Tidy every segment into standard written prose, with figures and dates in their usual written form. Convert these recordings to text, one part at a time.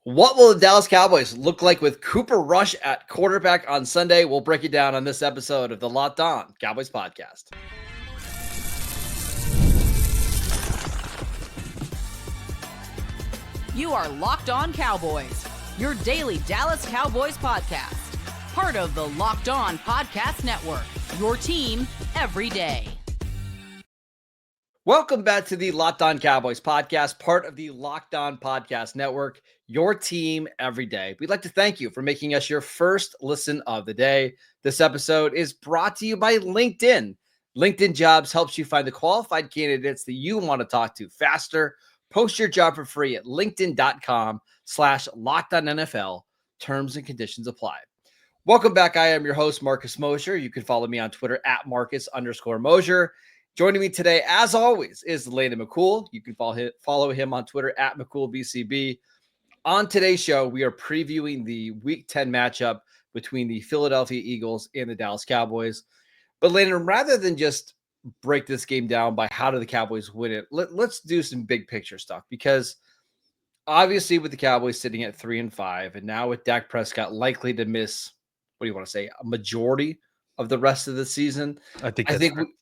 What will the Dallas Cowboys look like with Cooper Rush at quarterback on Sunday? We'll break it down on this episode of the Locked On Cowboys podcast. You are Locked On Cowboys, your daily Dallas Cowboys podcast. Part of the Locked On Podcast Network, your team every day. Welcome back to the Locked On Cowboys podcast, part of the Locked On Podcast Network, your team every day. We'd like to thank you for making us your first listen of the day. This episode is brought to you by LinkedIn. LinkedIn Jobs helps you find the qualified candidates that you want to talk to faster. Post your job for free at linkedin.com/LockedOnNFL. Terms and conditions apply. Welcome back. I am your host, Marcus Mosher. You can follow me on Twitter at Marcus_Mosher. Joining me today, as always, is Landon McCool. You can follow him on Twitter at McCoolBCB. On today's show, we are previewing the Week 10 matchup between the Philadelphia Eagles and the Dallas Cowboys. But Landon, rather than just break this game down by how do the Cowboys win it, let's do some big picture stuff, because obviously with the Cowboys sitting at 3-5, and now with Dak Prescott likely to miss, what do you want to say, a majority of the rest of the season, I think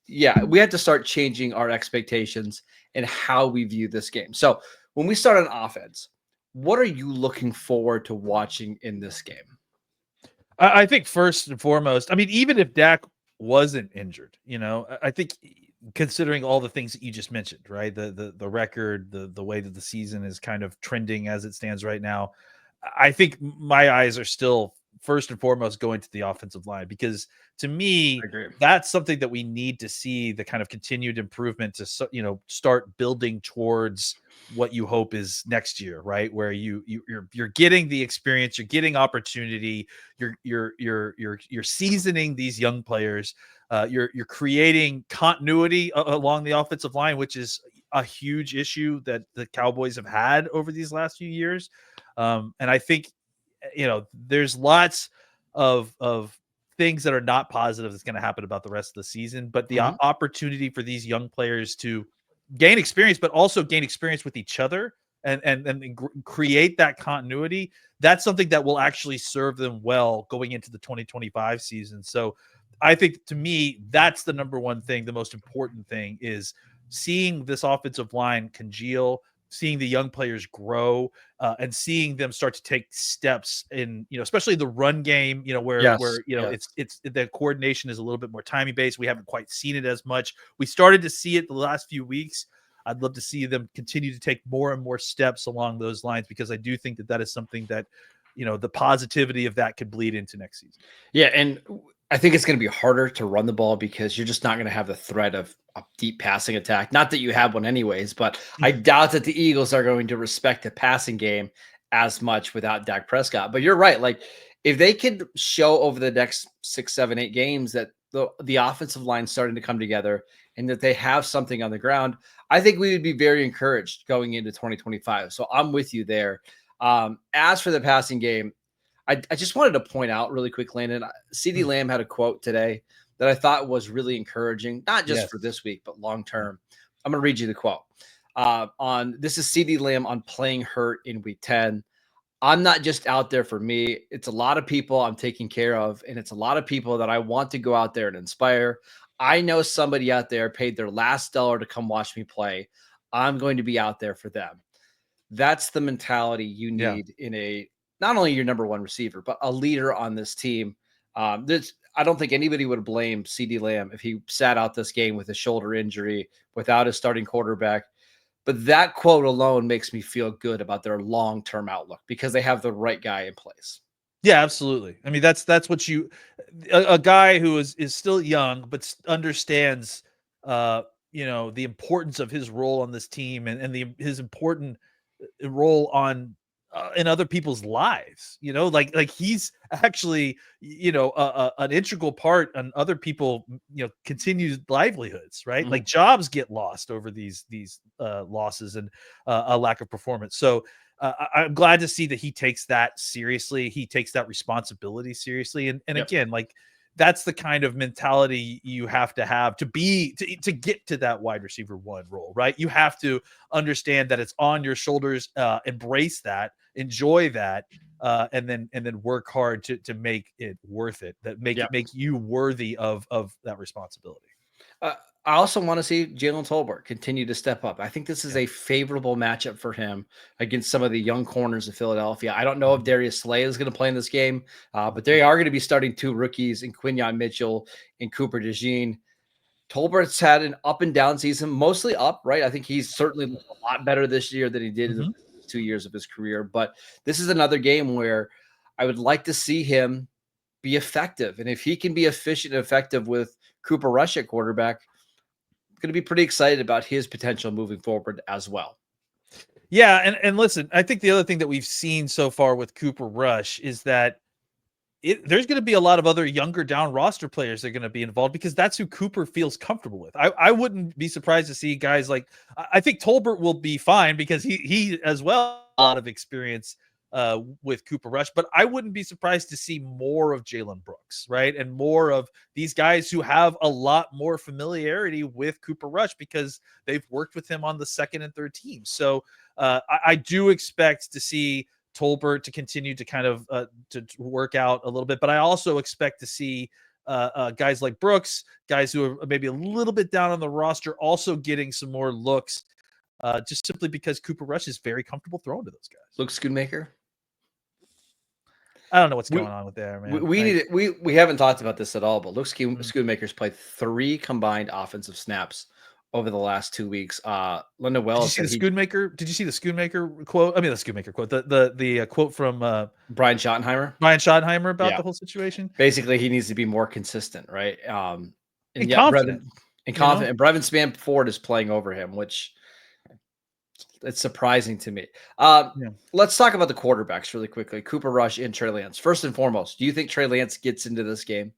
we had to start changing our expectations and how we view this game. So when we start on offense, what are you looking forward to watching in this game? I think first and foremost, I mean, even if Dak wasn't injured, I think considering all the things that you just mentioned, right? The record, the way that the season is kind of trending as it stands right now, I think my eyes are still first and foremost going to the offensive line, because to me, that's something that we need to see, the kind of continued improvement to, start building towards what you hope is next year, right? Where you're getting the experience, you're getting opportunity, you're seasoning these young players, you're creating continuity along the offensive line, which is a huge issue that the Cowboys have had over these last few years. And I think, there's lots of things that are not positive that's going to happen about the rest of the season, but the opportunity for these young players to gain experience, but also gain experience with each other and create that continuity, that's something that will actually serve them well going into the 2025 season. So I think, to me, that's the number one thing. The most important thing is seeing this offensive line congeal, seeing the young players grow, and seeing them start to take steps in, especially the run game, where it's the coordination is a little bit more timing based. We haven't quite seen it as much. We started to see it the last few weeks. I'd love to see them continue to take more and more steps along those lines, because I do think that is something that, the positivity of that could bleed into next season. Yeah. And I think it's going to be harder to run the ball because you're just not going to have the threat of a deep passing attack. Not that you have one anyways, but I doubt that the Eagles are going to respect the passing game as much without Dak Prescott. But you're right. Like, if they could show over the next 6, 7, 8 games that the offensive line starting to come together and that they have something on the ground, I think we would be very encouraged going into 2025. So I'm with you there. As for the passing game, I just wanted to point out really quick, Landon, CeeDee Lamb had a quote today that I thought was really encouraging, not just for this week, but long-term. I'm going to read you the quote. This is CeeDee Lamb on playing hurt in Week 10. I'm not just out there for me. It's a lot of people I'm taking care of, and it's a lot of people that I want to go out there and inspire. I know somebody out there paid their last dollar to come watch me play. I'm going to be out there for them. That's the mentality you need in not only your number one receiver, but a leader on this team. I don't think anybody would blame CeeDee Lamb if he sat out this game with a shoulder injury without his starting quarterback. But that quote alone makes me feel good about their long-term outlook, because they have the right guy in place. Yeah, absolutely. I mean, that's what a guy who is still young, but understands, the importance of his role on this team and his important role on in other people's lives, like he's actually, an integral part on other people, continued livelihoods, right? Like jobs get lost over these losses and a lack of performance. So I'm glad to see that he takes that seriously. He takes that responsibility seriously. And again, like, that's the kind of mentality you have to be to get to that wide receiver one role, right? You have to understand that it's on your shoulders, embrace that, enjoy that, and then work hard to make it worth it. That make you worthy of that responsibility. I also want to see Jalen Tolbert continue to step up. I think this is a favorable matchup for him against some of the young corners of Philadelphia. I don't know if Darius Slay is going to play in this game, but they are going to be starting 2 rookies in Quinyon Mitchell and Cooper DeJean. Tolbert's had an up and down season, mostly up, right? I think he's certainly a lot better this year than he did in the 2 years of his career. But this is another game where I would like to see him be effective. And if he can be efficient and effective with Cooper Rush at quarterback, going to be pretty excited about his potential moving forward as well. Yeah, and listen, I think the other thing that we've seen so far with Cooper Rush is that there's going to be a lot of other younger down roster players that are going to be involved because that's who Cooper feels comfortable with. I wouldn't be surprised to see guys like, I think Tolbert will be fine because he as well a lot of experience with Cooper Rush, but I wouldn't be surprised to see more of Jalen Brooks, right? And more of these guys who have a lot more familiarity with Cooper Rush because they've worked with him on the second and third team. So I do expect to see Tolbert to continue to kind of to work out a little bit, but I also expect to see guys like Brooks, guys who are maybe a little bit down on the roster, also getting some more looks, just simply because Cooper Rush is very comfortable throwing to those guys. Luke Schoonmaker. I don't know what's going on with there, man. We haven't talked about this at all, but Luke Schoonmaker's played 3 combined offensive snaps over the last 2 weeks. Linda Wells. Did you see the Schoonmaker quote? I mean, the Schoonmaker quote, the quote from Brian Schottenheimer. About the whole situation. Basically, he needs to be more consistent, right? And confident. And Brevin Spanford is playing over him, which it's surprising to me. Let's talk about the quarterbacks really quickly. Cooper Rush and Trey Lance. First and foremost, do you think Trey Lance gets into this game?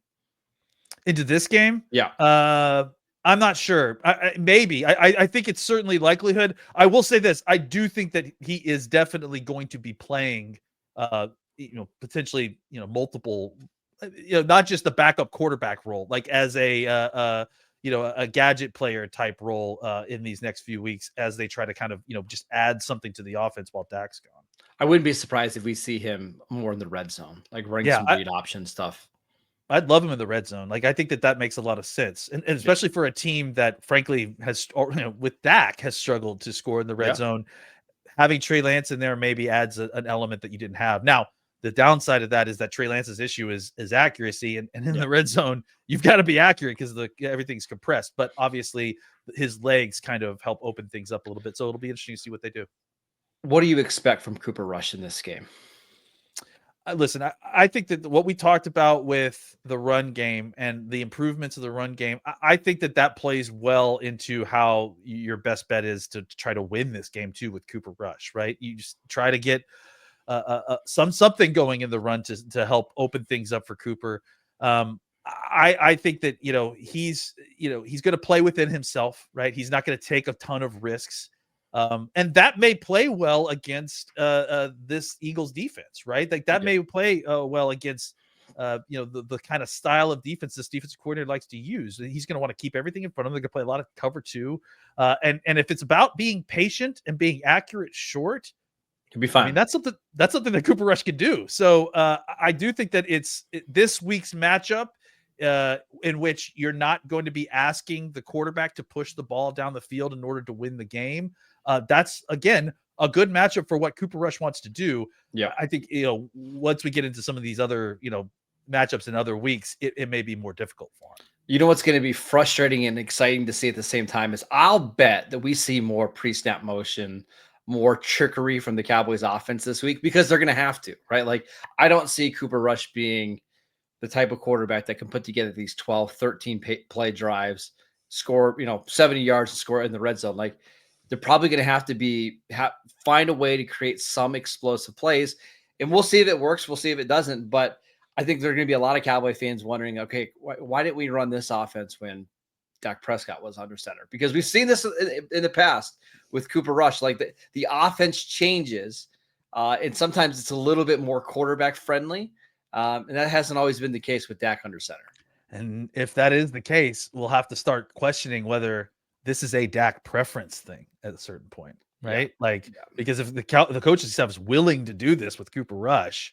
Yeah. I'm not sure. Maybe. I think it's certainly likelihood. I will say this. I do think that he is definitely going to be playing, potentially, multiple, not just the backup quarterback role, like as a gadget player type role in these next few weeks as they try to kind of, just add something to the offense while Dak's gone. I wouldn't be surprised if we see him more in the red zone, like running some read option stuff. I'd love him in the red zone. Like, I think that makes a lot of sense. And especially for a team that frankly has, with Dak has struggled to score in the red zone, having Trey Lance in there maybe adds an element that you didn't have. Now, the downside of that is that Trey Lance's issue is accuracy. And in the red zone, you've got to be accurate because everything's compressed. But obviously his legs kind of help open things up a little bit. So it'll be interesting to see what they do. What do you expect from Cooper Rush in this game? Listen, I think that what we talked about with the run game and the improvements of the run game, I think that plays well into how your best bet is to try to win this game too with Cooper Rush, right? You just try to get something going in the run to help open things up for Cooper. I think that, he's going to play within himself, right? He's not going to take a ton of risks. And that may play well against this Eagles defense, right? Like that may play well against the kind of style of defense this defensive coordinator likes to use. He's going to want to keep everything in front of him. They're going to play a lot of cover too, and if it's about being patient and being accurate short, it'll be fine. I mean, that's something that Cooper Rush can do. So I do think that it's this week's matchup in which you're not going to be asking the quarterback to push the ball down the field in order to win the game. That's, again, a good matchup for what Cooper Rush wants to do. Yeah, I think, once we get into some of these other, matchups in other weeks, it may be more difficult for him. You know what's going to be frustrating and exciting to see at the same time is I'll bet that we see more pre-snap motion, more trickery from the Cowboys offense this week because they're going to have to, right? Like, I don't see Cooper Rush being the type of quarterback that can put together these 12, 13 play drives, score, 70 yards and score in the red zone. Like, they're probably going to have to find a way to create some explosive plays, and we'll see if it works. We'll see if it doesn't. But I think there are going to be a lot of Cowboy fans wondering, okay, why didn't we run this offense when Dak Prescott was under center? Because we've seen this in the past with Cooper Rush. Like the offense changes, and sometimes it's a little bit more quarterback friendly, and that hasn't always been the case with Dak under center. And if that is the case, we'll have to start questioning whether this is a Dak preference thing at a certain point, right? Because if the coaching staff is willing to do this with Cooper Rush,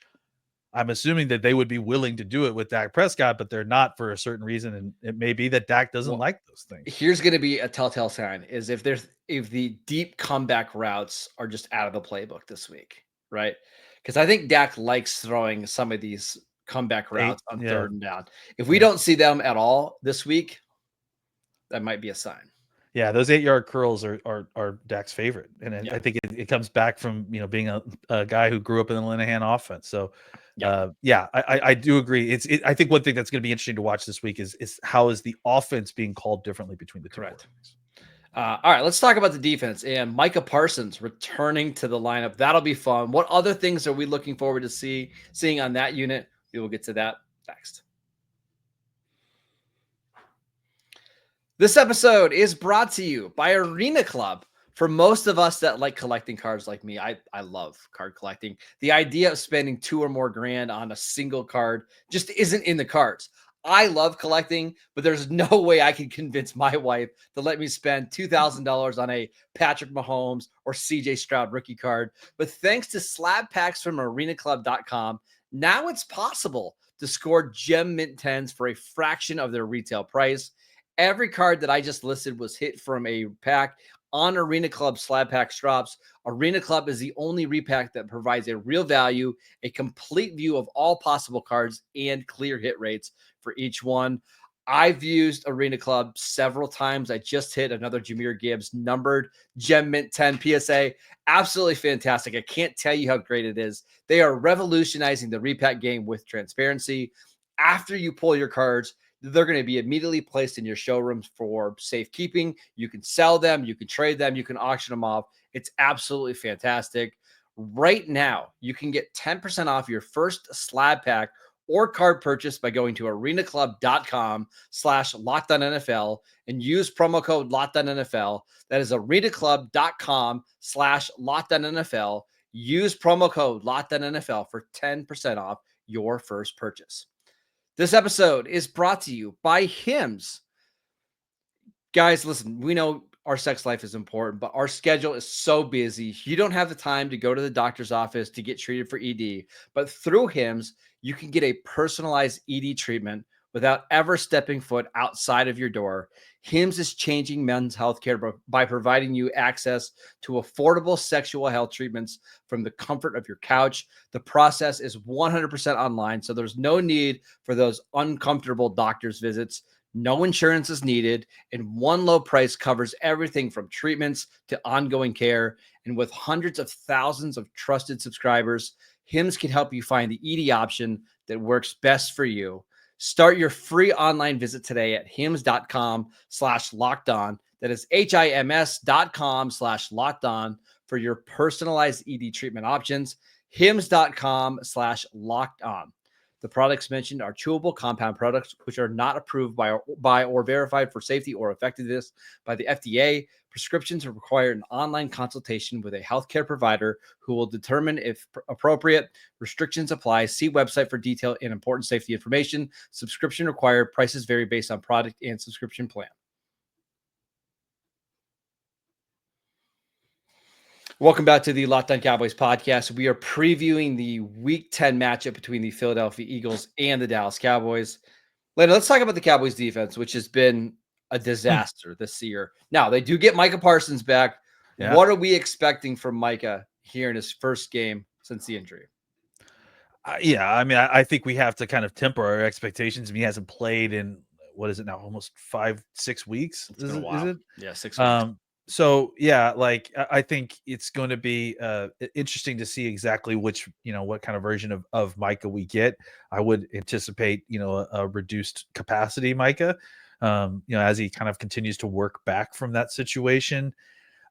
I'm assuming that they would be willing to do it with Dak Prescott, but they're not for a certain reason. And it may be that Dak doesn't like those things. Here's going to be a telltale sign is if the deep comeback routes are just out of the playbook this week, right? Because I think Dak likes throwing some of these comeback routes on third and down. If we don't see them at all this week, that might be a sign. Yeah, those 8-yard curls are Dak's favorite, and I think it comes back from being a guy who grew up in the Linehan offense. So, I do agree. I think one thing that's going to be interesting to watch this week is how is the offense being called differently between the two. Correct. All right, let's talk about the defense and Micah Parsons returning to the lineup. That'll be fun. What other things are we looking forward to seeing on that unit? We will get to that next. This episode is brought to you by Arena Club. For most of us that like collecting cards like me, I love card collecting. The idea of spending $2 or more grand on a single card just isn't in the cards. I love collecting, but there's no way I can convince my wife to let me spend $2,000 on a Patrick Mahomes or CJ Stroud rookie card. But thanks to slab packs from arenaclub.com, now it's possible to score gem mint 10s for a fraction of their retail price. Every card that I just listed was hit from a pack on Arena Club slab pack drops. Arena Club is the only repack that provides a real value, a complete view of all possible cards, and clear hit rates for each one. I've used Arena Club several times. I just hit another Jahmyr Gibbs numbered Gem Mint 10 PSA. Absolutely fantastic. I can't tell you how great it is. They are revolutionizing the repack game with transparency. After you pull your cards, they're going to be immediately placed in your showrooms for safekeeping. You can sell them, you can trade them, you can auction them off. It's absolutely fantastic. Right now, you can get 10% off your first slab pack or card purchase by going to arenaclub.com/lockedonnfl and use promo code lockedonnfl. That is arenaclub.com/lockedonnfl. Use promo code lockedonnfl for 10% off your first purchase. This episode is brought to you by Hims. Guys, listen, we know our sex life is important, but our schedule is so busy. You don't have the time to go to the doctor's office to get treated for ED, but through Hims, you can get a personalized ED treatment without ever stepping foot outside of your door. Hims is changing men's healthcare by providing you access to affordable sexual health treatments from the comfort of your couch. The process is 100% online, so there's no need for those uncomfortable doctor's visits. No insurance is needed, and one low price covers everything from treatments to ongoing care. And with hundreds of thousands of trusted subscribers, Hims can help you find the ED option that works best for you. Start your free online visit today at hims.com/lockedon. That is HIMS.com/lockedon for your personalized ED treatment options. hims.com/lockedon. The products mentioned are chewable compound products, which are not approved by or verified for safety or effectiveness by the FDA. Prescriptions require an online consultation with a healthcare provider who will determine if appropriate. Restrictions apply. See website for detail and important safety information. Subscription required. Prices vary based on product and subscription plan. Welcome back to the Locked On Cowboys podcast. We are previewing the Week 10 matchup between the Philadelphia Eagles and the Dallas Cowboys. Later, let's talk about the Cowboys defense, which has been a disaster this year. Now, they do get Micah Parsons back. Yeah. What are we expecting from Micah here in his first game since the injury? I mean, I think we have to kind of temper our expectations. I mean, he hasn't played in, what is it now, almost 5-6 weeks? Is it? Yeah, 6 weeks. So yeah, like I think it's going to be interesting to see exactly which, what kind of version of Micah we get. I would anticipate, a reduced capacity Micah, as he kind of continues to work back from that situation.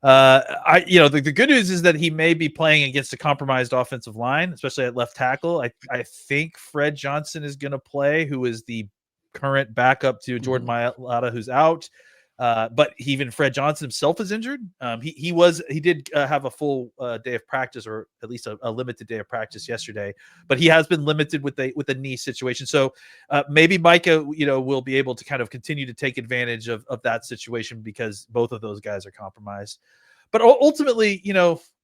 The good news is that he may be playing against a compromised offensive line, especially at left tackle. I think Fred Johnson is going to play, who is the current backup to Jordan Mailata, who's out. But even Fred Johnson himself is injured. He did have a full day of practice, or at least a limited day of practice yesterday. But he has been limited with a knee situation. So maybe Micah, will be able to kind of continue to take advantage of that situation because both of those guys are compromised. But ultimately,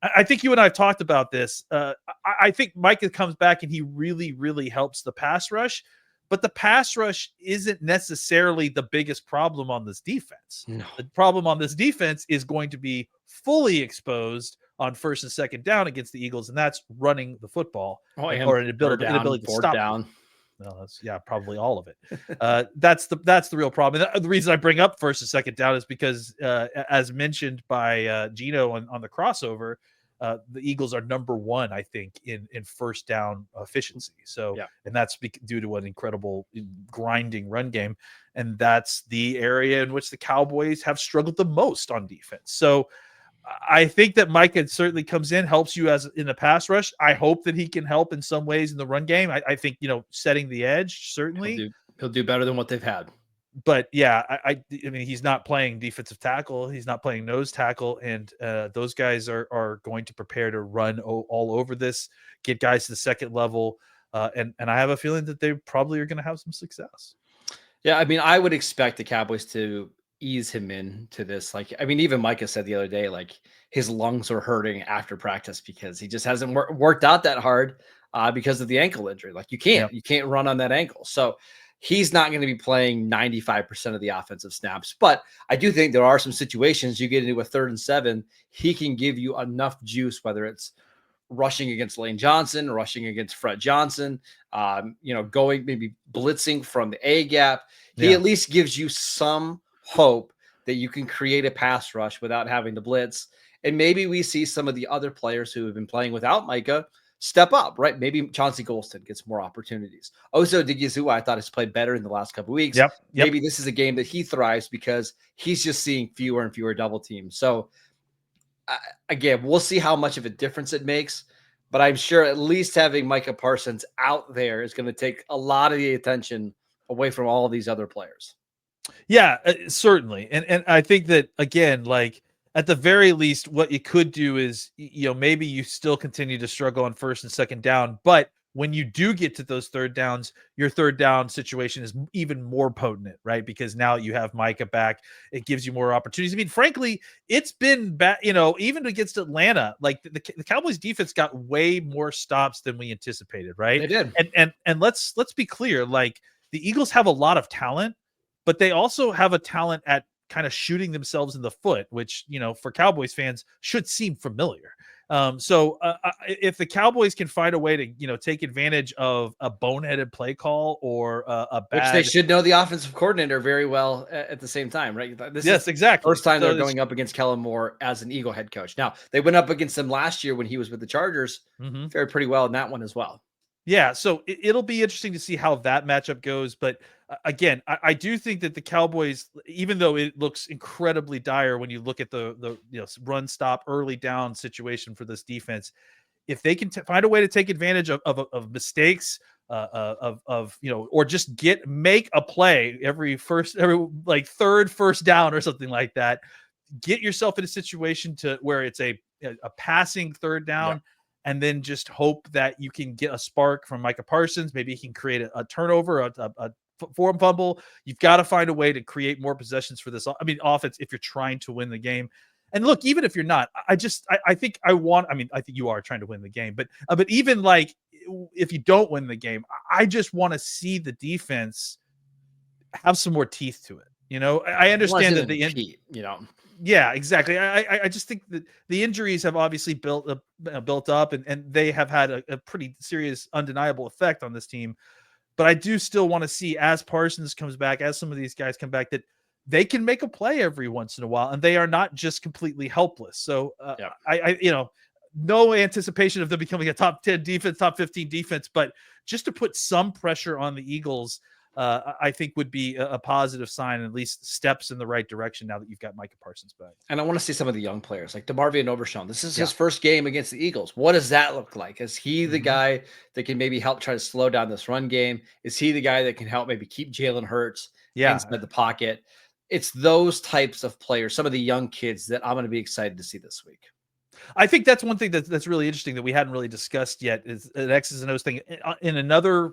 I think you and I have talked about this. I think Micah comes back and he really, really helps the pass rush. But the pass rush isn't necessarily the biggest problem on this defense. No. The problem on this defense is going to be fully exposed on first and second down against the Eagles, and that's running the football or an inability to stop down. No, probably all of it. That's the real problem. And the reason I bring up first and second down is because, as mentioned by Gino on the crossover, the Eagles are number one, I think, in first down efficiency. So, and that's due to an incredible grinding run game. And that's the area in which the Cowboys have struggled the most on defense. So I think that Micah certainly comes in, helps you as in the pass rush. I hope that he can help in some ways in the run game. I think, setting the edge, certainly. He'll do better than what they've had. But yeah, I mean, he's not playing defensive tackle. He's not playing nose tackle. And those guys are going to prepare to run all over this, get guys to the second level. And I have a feeling that they probably are going to have some success. Yeah, I mean, I would expect the Cowboys to ease him into this. Like, I mean, even Micah said the other day, like his lungs are hurting after practice because he just hasn't worked out that hard because of the ankle injury. Like you can't run on that ankle. So he's not going to be playing 95% of the offensive snaps. But I do think there are some situations you get into a 3rd and 7, he can give you enough juice, whether it's rushing against Lane Johnson, rushing against Fred Johnson, going maybe blitzing from the A gap. He at least gives you some hope that you can create a pass rush without having to blitz. And maybe we see some of the other players who have been playing without Micah step up, right? Maybe Chauncey Golston gets more opportunities. Oso Digizua, I thought, has played better in the last couple of weeks. Yep. Maybe this is a game that he thrives because he's just seeing fewer and fewer double teams. So again, we'll see how much of a difference it makes, but I'm sure at least having Micah Parsons out there is going to take a lot of the attention away from all of these other players. Yeah, certainly. And I think that, again, like at the very least, what you could do is, maybe you still continue to struggle on first and second down, but when you do get to those third downs, your third down situation is even more potent, right? Because now you have Micah back. It gives you more opportunities. I mean, frankly, it's been bad, even against Atlanta, like the Cowboys defense got way more stops than we anticipated, right? They did. And let's be clear, like the Eagles have a lot of talent, but they also have a talent at kind of shooting themselves in the foot, which, for Cowboys fans should seem familiar. So if the Cowboys can find a way to, take advantage of a boneheaded play call or a bad, which they should know the offensive coordinator very well at the same time, right? Yes, exactly. First time they're going up against Kellen Moore as an Eagle head coach. Now they went up against him last year when he was with the Chargers, fared pretty well in that one as well. Yeah, so it'll be interesting to see how that matchup goes. But again, I do think that the Cowboys, even though it looks incredibly dire when you look at the run stop early down situation for this defense, if they can find a way to take advantage of mistakes, or just make a play every third first down or something like that, get yourself in a situation to where it's a passing third down. Yeah. And then just hope that you can get a spark from Micah Parsons. Maybe he can create a turnover, a form fumble. You've got to find a way to create more possessions for this. I mean, offense, if you're trying to win the game. And look, even if you're not, I think you are trying to win the game. But even like if you don't win the game, I just want to see the defense have some more teeth to it. I understand that the end, Yeah, exactly. I just think that the injuries have obviously built up and they have had a pretty serious, undeniable effect on this team. But I do still want to see, as Parsons comes back, as some of these guys come back, that they can make a play every once in a while and they are not just completely helpless. So no anticipation of them becoming a top 10 defense, top 15 defense, but just to put some pressure on the Eagles, I think would be a positive sign, at least steps in the right direction now that you've got Micah Parsons back. And I want to see some of the young players like DeMarvion Overshown. This is his first game against the Eagles. What does that look like? Is he the guy that can maybe help try to slow down this run game? Is he the guy that can help maybe keep Jalen Hurts inside the pocket? it's those types of players, some of the young kids that I'm going to be excited to see this week. I think that's one thing that's really interesting that we hadn't really discussed yet is an X's and O's thing in another,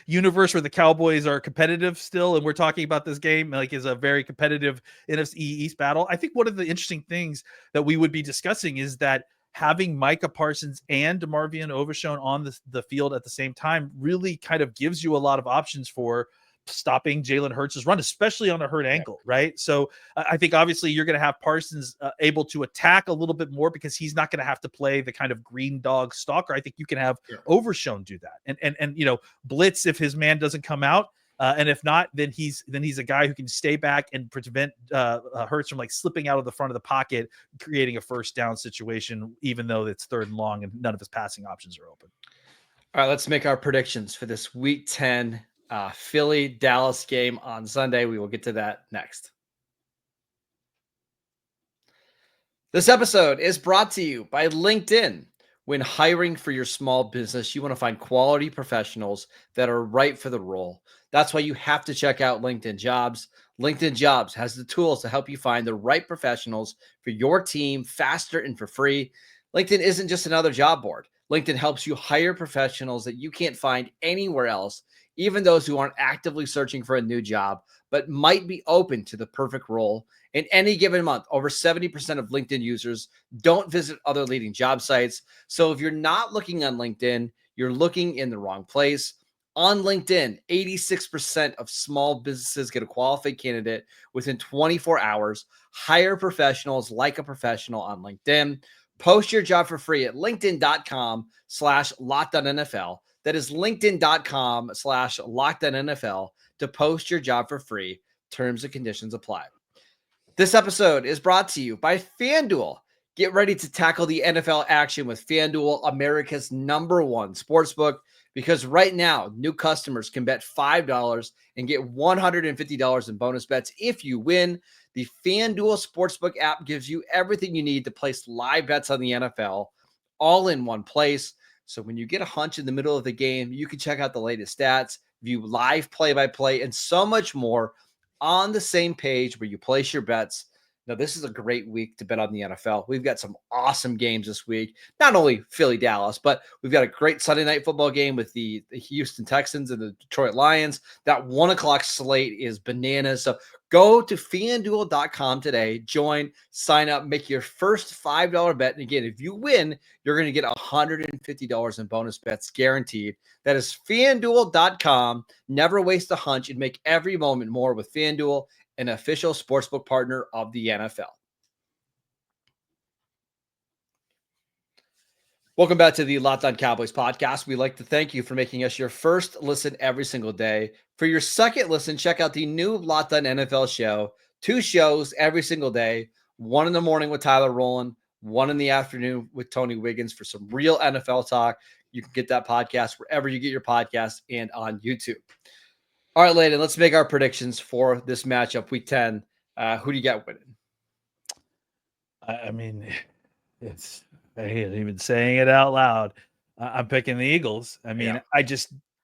universe where the Cowboys are competitive still. And we're talking about this game like is a very competitive NFC East battle. I think one of the interesting things that we would be discussing is that having Micah Parsons and DeMarvion Overshown on the field at the same time really kind of gives you a lot of options for stopping Jalen Hurts' run, especially on a hurt ankle, right? So I think obviously you're going to have Parsons able to attack a little bit more because he's not going to have to play the kind of green dog stalker. I think you can have Overshown do that and blitz if his man doesn't come out. And if not, then he's a guy who can stay back and prevent Hurts from like slipping out of the front of the pocket, creating a first down situation, even though it's 3rd and long and none of his passing options are open. All right, let's make our predictions for this Week 10 Philly Dallas game on Sunday. We will get to that next. This episode is brought to you by LinkedIn. When hiring for your small business, you want to find quality professionals that are right for the role. That's why you have to check out LinkedIn Jobs. LinkedIn Jobs has the tools to help you find the right professionals for your team faster and for free. LinkedIn isn't just another job board. LinkedIn helps you hire professionals that you can't find anywhere else, even those who aren't actively searching for a new job, but might be open to the perfect role. In any given month, over 70% of LinkedIn users don't visit other leading job sites. So if you're not looking on LinkedIn, you're looking in the wrong place. On LinkedIn, 86% of small businesses get a qualified candidate within 24 hours. Hire professionals like a professional on LinkedIn. Post your job for free at linkedin.com/lockedonNFL. That is linkedin.com/lockedonNFL to post your job for free. Terms and conditions apply. This episode is brought to you by FanDuel. Get ready to tackle the NFL action with FanDuel, America's #1 sportsbook, because right now, new customers can bet $5 and get $150 in bonus bets if you win. The FanDuel Sportsbook app gives you everything you need to place live bets on the NFL all in one place. So when you get a hunch in the middle of the game, you can check out the latest stats, view live play-by-play, and so much more on the same page where you place your bets. Now, this is a great week to bet on the NFL. We've got some awesome games this week. Not only Philly, Dallas, but we've got a great Sunday night football game with the Houston Texans and the Detroit Lions. That 1 o'clock slate is bananas. So go to FanDuel.com today, join, sign up, make your first $5 bet. And again, if you win, you're going to get $150 in bonus bets guaranteed. That is FanDuel.com. Never waste a hunch and make every moment more with FanDuel, an official sportsbook partner of the NFL. Welcome back to the Locked On Cowboys podcast. We'd like to thank you for making us your first listen every single day. For your second listen, check out the new Locked On NFL show. 2 shows every single day. 1 in the morning with Tyler Rowland, 1 in the afternoon with Tony Wiggins for some real NFL talk. You can get that podcast wherever you get your podcasts and on YouTube. All right, Layden, let's make our predictions for this matchup, Week 10. Who do you got winning? I mean, I hate even saying it out loud. I'm picking the Eagles. I mean, yeah.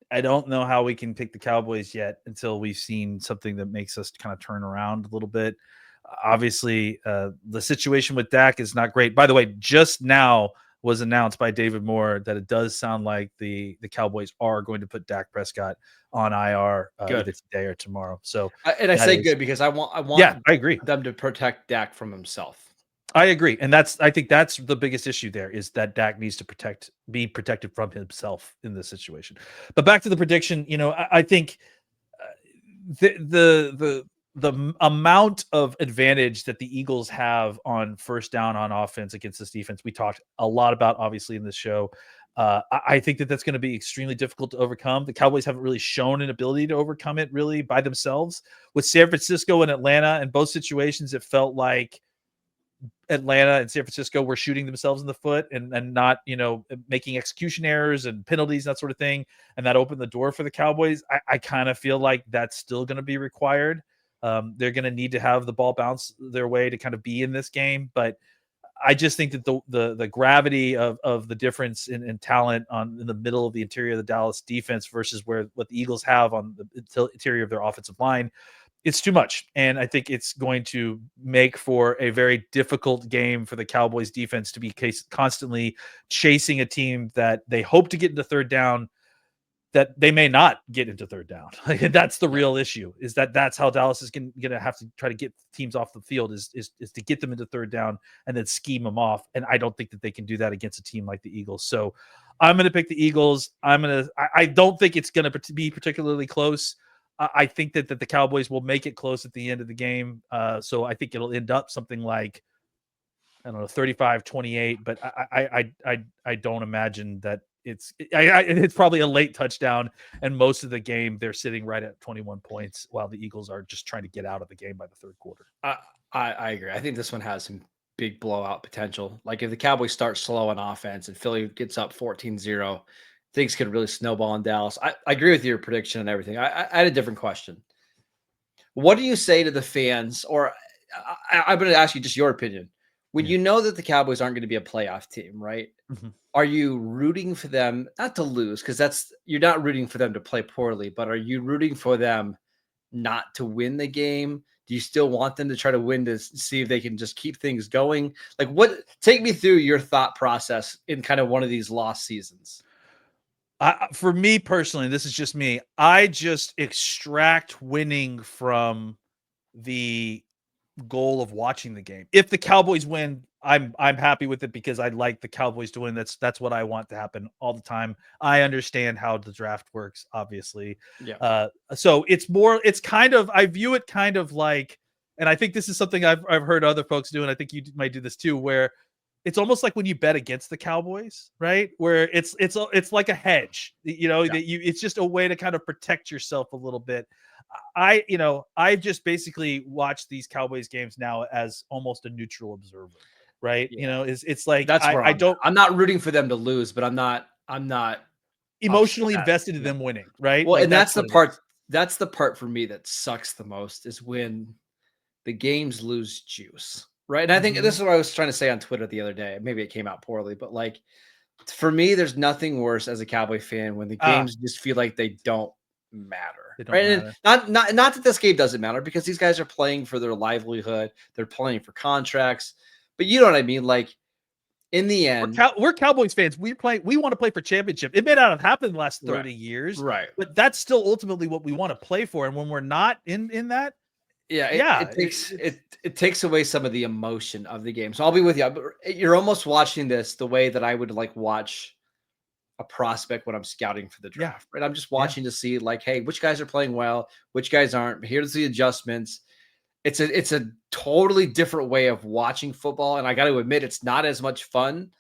I don't know how we can pick the Cowboys yet until we've seen something that makes us kind of turn around a little bit. Obviously, the situation with Dak is not great. By the way, just now was announced by David Moore that it does sound like the Cowboys are going to put Dak Prescott on IR either today or tomorrow. So, and I say good because I want I agree them to protect Dak from himself. I agree, and I think that's the biggest issue there is that Dak needs to be protected from himself in this situation. But back to the prediction, I think the amount of advantage that the Eagles have on first down on offense against this defense, we talked a lot about obviously in this show. I think that's going to be extremely difficult to overcome. The Cowboys haven't really shown an ability to overcome it really by themselves. With San Francisco and Atlanta, in both situations, it felt like Atlanta and San Francisco were shooting themselves in the foot and not, making execution errors and penalties, that sort of thing. And that opened the door for the Cowboys. I kind of feel like that's still going to be required. They're going to need to have the ball bounce their way to kind of be in this game. But I just think that the gravity of the difference in talent in the middle of the interior of the Dallas defense versus what the Eagles have on the interior of their offensive line It's too much. And I think it's going to make for a very difficult game for the Cowboys defense to be constantly chasing a team that they hope to get into third down, that they may not get into third down. That's the real issue, is that's how Dallas is going to have to try to get teams off the field is to get them into third down and then scheme them off. And I don't think that they can do that against a team like the Eagles. So I'm going to pick the Eagles. I don't think it's going to be particularly close. I think that the Cowboys will make it close at the end of the game. So I think it'll end up something like, I don't know, 35-28, but I don't imagine that it's probably a late touchdown, and most of the game they're sitting right at 21 points while the Eagles are just trying to get out of the game by the third quarter. I agree. I think this one has some big blowout potential. Like if the Cowboys start slow on offense and Philly gets up 14-0, things could really snowball in Dallas. I agree with your prediction and everything. I had a different question. What do you say to the fans, or I'm going to ask you just your opinion. When you know that the Cowboys aren't going to be a playoff team, right? Mm-hmm. Are you rooting for them not to lose? Because you're not rooting for them to play poorly, but are you rooting for them not to win the game? Do you still want them to try to win to see if they can just keep things going? Like take me through your thought process in kind of one of these lost seasons. For me personally, this is just me. I just extract winning from the goal of watching the game. If the Cowboys win, I'm happy with it because I like the Cowboys to win. That's what I want to happen all the time. I understand how the draft works, obviously. Yeah. So I view it kind of like, and I think this is something I've heard other folks do, and I think you might do this too, where it's almost like when you bet against the Cowboys, right? Where it's like a hedge, it's just a way to kind of protect yourself a little bit. I just basically watch these Cowboys games now as almost a neutral observer, right? Yeah. It's like, that's where I'm not rooting for them to lose, but I'm not emotionally invested in them winning, right? Well, like, and that's the part for me that sucks the most, is when the games lose juice, right? And I think this is what I was trying to say on Twitter the other day. Maybe it came out poorly, but like for me, there's nothing worse as a Cowboy fan when the games just feel like they don't matter. Right. Matter. And not that this game doesn't matter, because these guys are playing for their livelihood. They're playing for contracts. But you know what I mean? Like in the end, we're Cowboys fans. We want to play for championship. It may not have happened the last 30 years, right? But that's still ultimately what we want to play for. And when we're not in that, it takes away some of the emotion of the game. So I'll be with you. But you're almost watching this the way that I would like watch a prospect when I'm scouting for the draft, right? I'm just watching to see like, hey, which guys are playing well, which guys aren't. Here's the adjustments. It's a totally different way of watching football, and I got to admit, it's not as much fun,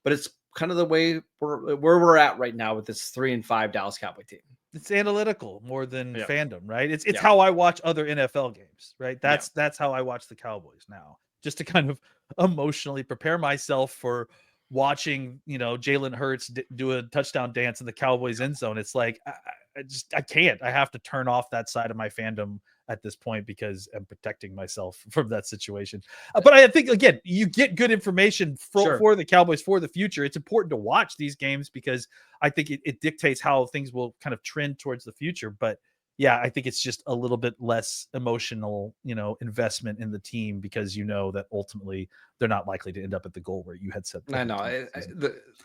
but it's kind of the way where we're at right now with this 3-5 Dallas Cowboy team. It's analytical more than fandom, right? It's how I watch other NFL games, right? That's how I watch the Cowboys now, just to kind of emotionally prepare myself for watching, Jalen Hurts do a touchdown dance in the Cowboys end zone. It's like, I can't. I have to turn off that side of my fandom at this point because I'm protecting myself from that situation. But I think, again, you get good information for the Cowboys for the future. It's important to watch these games because I think it dictates how things will kind of trend towards the future. But yeah, I think it's just a little bit less emotional, investment in the team because that ultimately they're not likely to end up at the goal where you had set. I know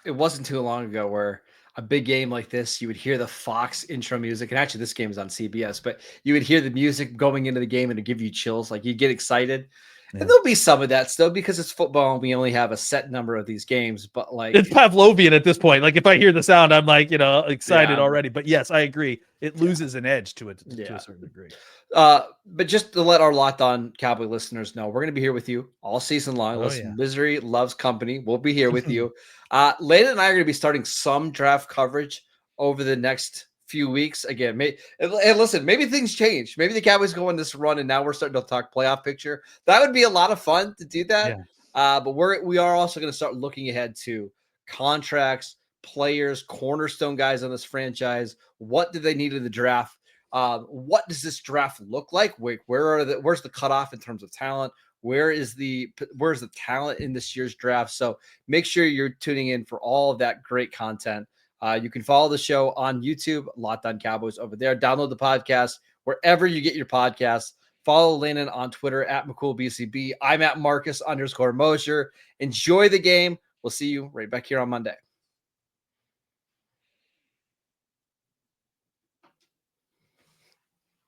it wasn't too long ago where a big game like this, you would hear the Fox intro music, and actually this game is on CBS, but you would hear the music going into the game and it'd give you chills. Like you'd get excited. Yeah. And there'll be some of that still because it's football and we only have a set number of these games, but like it's Pavlovian at this point. Like if I hear the sound, I'm like, excited already. But yes, I agree. It loses an edge to it to a certain degree. But just to let our Locked On Cowboy listeners know, we're going to be here with you all season long. Listen, misery loves company. We'll be here with you. Layden and I are going to be starting some draft coverage over the next few weeks. Again, listen, maybe things change. Maybe the Cowboys go on this run and now we're starting to talk playoff picture. That would be a lot of fun to do that. Yeah. But we are also going to start looking ahead to contracts, players, cornerstone guys on this franchise. What do they need in the draft? What does this draft look like? Where's the cutoff in terms of talent? Where's the talent in this year's draft? So make sure you're tuning in for all of that great content. You can follow the show on YouTube, Locked On Cowboys over there. Download the podcast wherever you get your podcasts. Follow Landon on Twitter at McCoolBCB. I'm at Marcus_Mosher. Enjoy the game. We'll see you right back here on Monday.